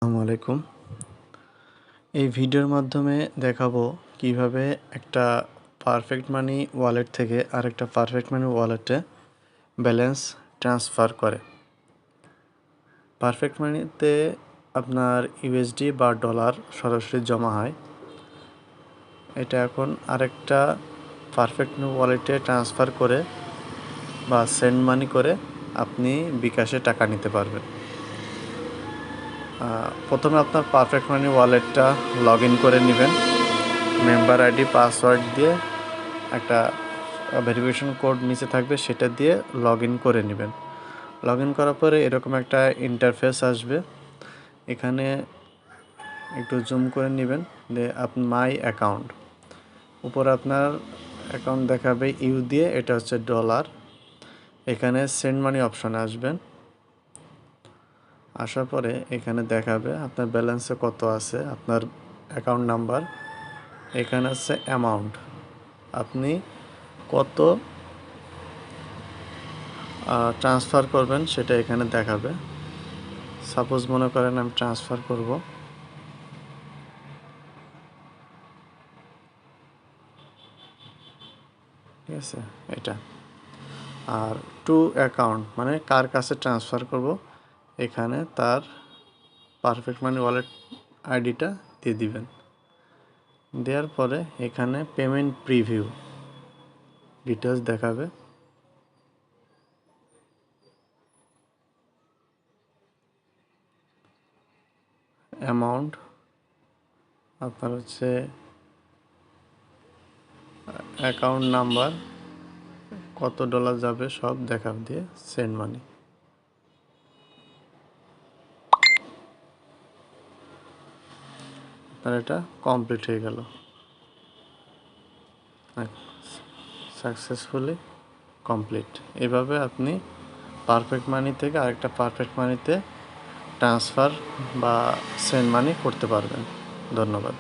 আসসালামু আলাইকুম। এই ভিডিওর মাধ্যমে দেখাবো কিভাবে একটা পারফেক্ট মানি ওয়ালেট থেকে আরেকটা পারফেক্ট মানি ওয়ালেটে ব্যালেন্স ট্রান্সফার করে। পারফেক্ট মানিতে আপনার ইউএসডি বা ডলার সরাসরি জমা হয়। এটা এখন আরেকটা পারফেক্ট মানি ওয়ালেটে ট্রান্সফার করে বা সেন্ড মানি করে আপনি বিকাশে টাকা নিতে পারবেন। প্রথমে আপনার পারফেক্ট মানি ওয়ালেটটা লগ ইন করে নেবেন। মেম্বার আইডি পাসওয়ার্ড দিয়ে একটা ভেরিফিকেশন কোড নিচে থাকবে, সেটা দিয়ে লগ ইন করে নেবেন। লগ ইন করার পরে এরকম একটা ইন্টারফেস আসবে। এখানে একটু জুম করে নেবেন যে মাই অ্যাকাউন্ট, উপরে আপনার অ্যাকাউন্ট দেখাবে ইউ দিয়ে, এটা হচ্ছে ডলার। এখানে সেন্ড মানি অপশনে আসবেন। আসার পরে এখানে দেখাবে আপনার ব্যালেন্সে কত আছে, আপনার অ্যাকাউন্ট নাম্বার। এখানে আছে অ্যামাউন্ট, আপনি কত ট্রান্সফার করবেন সেটা এখানে দেখাবে। সাপোজ মনে করেন আমি ট্রান্সফার করব, ঠিক আছে এটা। আর টু অ্যাকাউন্ট মানে কার কাছে ট্রান্সফার করব, এখানে তার পারফেক্ট মানি ওয়ালেট আইডিটা দিয়ে দিবেন। দেওয়ার পরে এখানে পেমেন্ট প্রিভিউ ডিটেলস দেখাবে। অ্যামাউন্ট আপনার হচ্ছে অ্যাকাউন্ট নাম্বার, কত ডলার যাবে সব দেখাবে, দিয়ে সেন্ড মানি। আপনার এটা কমপ্লিট হয়ে গেল, সাকসেসফুলি কমপ্লিট। এভাবে আপনি পারফেক্ট মানি থেকে আরেকটা পারফেক্ট মানিতে ট্রান্সফার বা সেন্ড মানি করতে পারবেন। ধন্যবাদ।